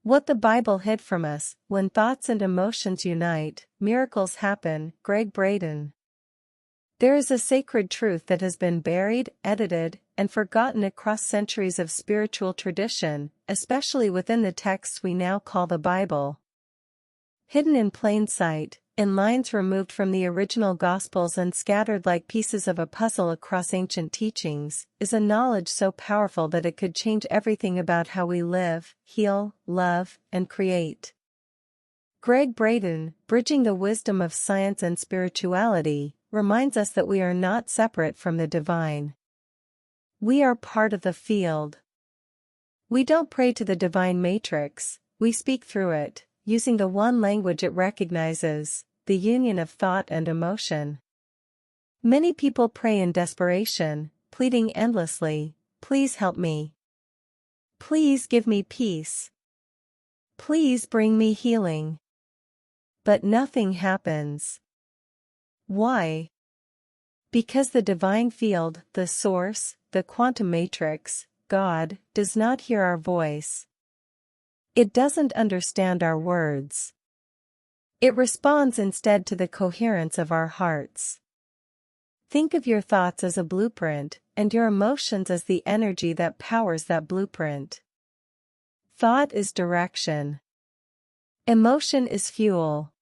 What the Bible hid from us. When thoughts and emotions unite, miracles happen. Greg Braden. There is a sacred truth that has been buried, edited, and forgotten across centuries of spiritual tradition, especially within the texts we now call the Bible. Hidden in plain sight, in lines removed from the original Gospels and scattered like pieces of a puzzle across ancient teachings, is a knowledge so powerful that it could change everything about how we live, heal, love, and create. Greg Braden, bridging the wisdom of science and spirituality, reminds us that we are not separate from the divine. We are part of the field. We don't pray to the divine matrix, we speak through it, using the one language it recognizes, the union of thought and emotion. Many people pray in desperation, pleading endlessly, "Please help me. Please give me peace. Please bring me healing." But nothing happens. Why? Because the divine field, the source, the quantum matrix, God, does not hear our voice. It doesn't understand our words. It responds instead to the coherence of our hearts. Think of your thoughts as a blueprint, and your emotions as the energy that powers that blueprint. Thought is direction. Emotion is fuel.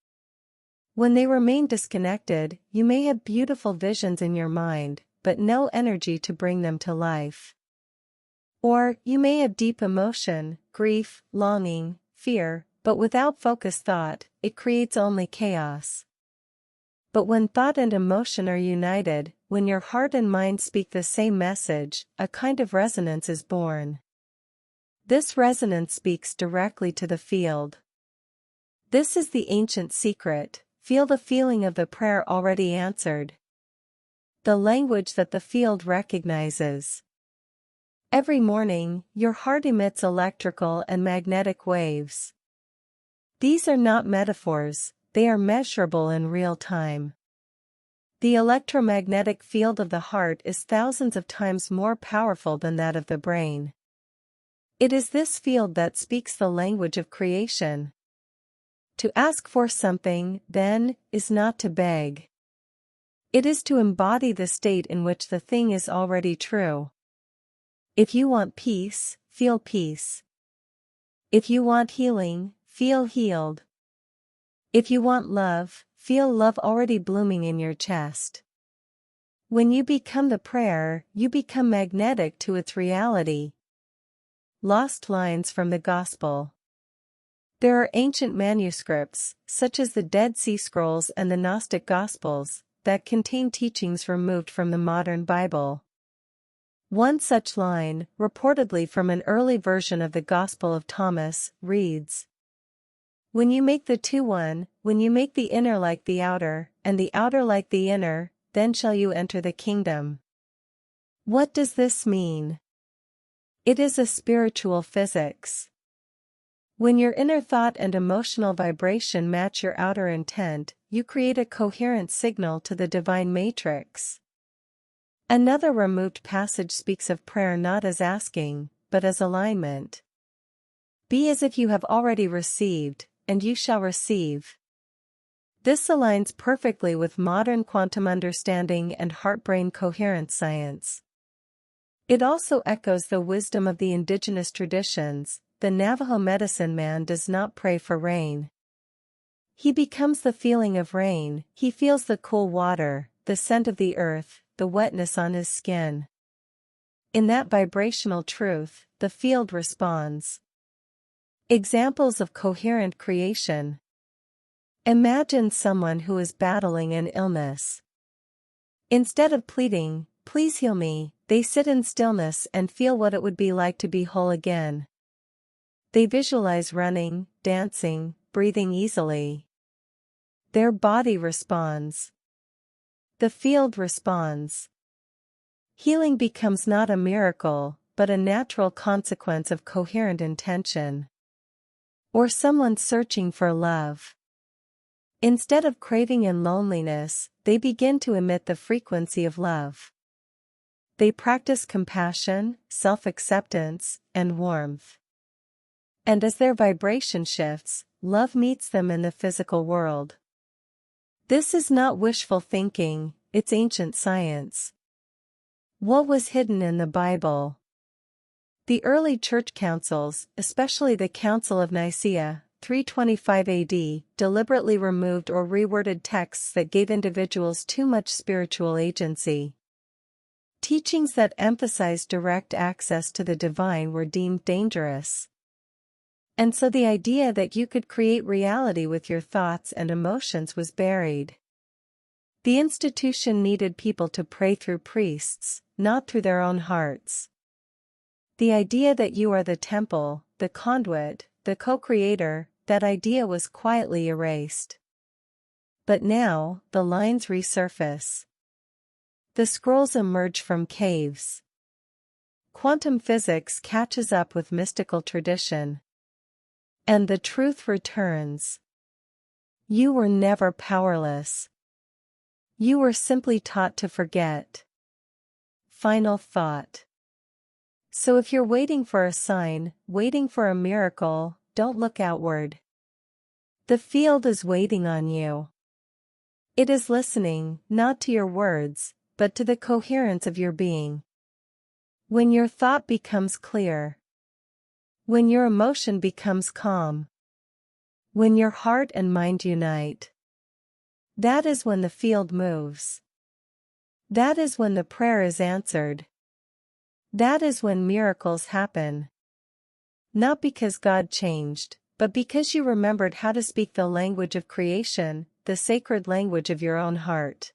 When they remain disconnected, you may have beautiful visions in your mind, but no energy to bring them to life. Or, you may have deep emotion, grief, longing, fear, but without focused thought, it creates only chaos. But when thought and emotion are united, when your heart and mind speak the same message, a kind of resonance is born. This resonance speaks directly to the field. This is the ancient secret. Feel the feeling of the prayer already answered. The language that the field recognizes. Every morning, your heart emits electrical and magnetic waves. These are not metaphors, they are measurable in real time. The electromagnetic field of the heart is thousands of times more powerful than that of the brain. It is this field that speaks the language of creation. To ask for something, then, is not to beg. It is to embody the state in which the thing is already true. If you want peace, feel peace. If you want healing, feel healed. If you want love, feel love already blooming in your chest. When you become the prayer, you become magnetic to its reality. Lost lines from the Gospel. There are ancient manuscripts, such as the Dead Sea Scrolls and the Gnostic Gospels, that contain teachings removed from the modern Bible. One such line, reportedly from an early version of the Gospel of Thomas, reads, "When you make the two one, when you make the inner like the outer, and the outer like the inner, then shall you enter the kingdom." What does this mean? It is a spiritual physics. When your inner thought and emotional vibration match your outer intent, you create a coherent signal to the divine matrix. Another removed passage speaks of prayer not as asking, but as alignment. Be as if you have already received, and you shall receive. This aligns perfectly with modern quantum understanding and heart-brain coherence science. It also echoes the wisdom of the indigenous traditions. The Navajo medicine man does not pray for rain. He becomes the feeling of rain, he feels the cool water, the scent of the earth, the wetness on his skin. In that vibrational truth, the field responds. Examples of coherent creation. Imagine someone who is battling an illness. Instead of pleading, "Please heal me," they sit in stillness and feel what it would be like to be whole again. They visualize running, dancing, breathing easily. Their body responds. The field responds. Healing becomes not a miracle, but a natural consequence of coherent intention. Or someone searching for love. Instead of craving in loneliness, they begin to emit the frequency of love. They practice compassion, self-acceptance, and warmth. And as their vibration shifts, love meets them in the physical world. This is not wishful thinking, it's ancient science. What was hidden in the Bible? The early church councils, especially the Council of Nicaea, 325 AD, deliberately removed or reworded texts that gave individuals too much spiritual agency. Teachings that emphasized direct access to the divine were deemed dangerous. And so the idea that you could create reality with your thoughts and emotions was buried. The institution needed people to pray through priests, not through their own hearts. The idea that you are the temple, the conduit, the co-creator, that idea was quietly erased. But now, the lines resurface. The scrolls emerge from caves. Quantum physics catches up with mystical tradition. And the truth returns. You were never powerless. You were simply taught to forget. Final thought. So if you're waiting for a sign, waiting for a miracle, don't look outward. The field is waiting on you. It is listening, not to your words, but to the coherence of your being. When your thought becomes clear. When your emotion becomes calm. When your heart and mind unite. That is when the field moves. That is when the prayer is answered. That is when miracles happen. Not because God changed, but because you remembered how to speak the language of creation, the sacred language of your own heart.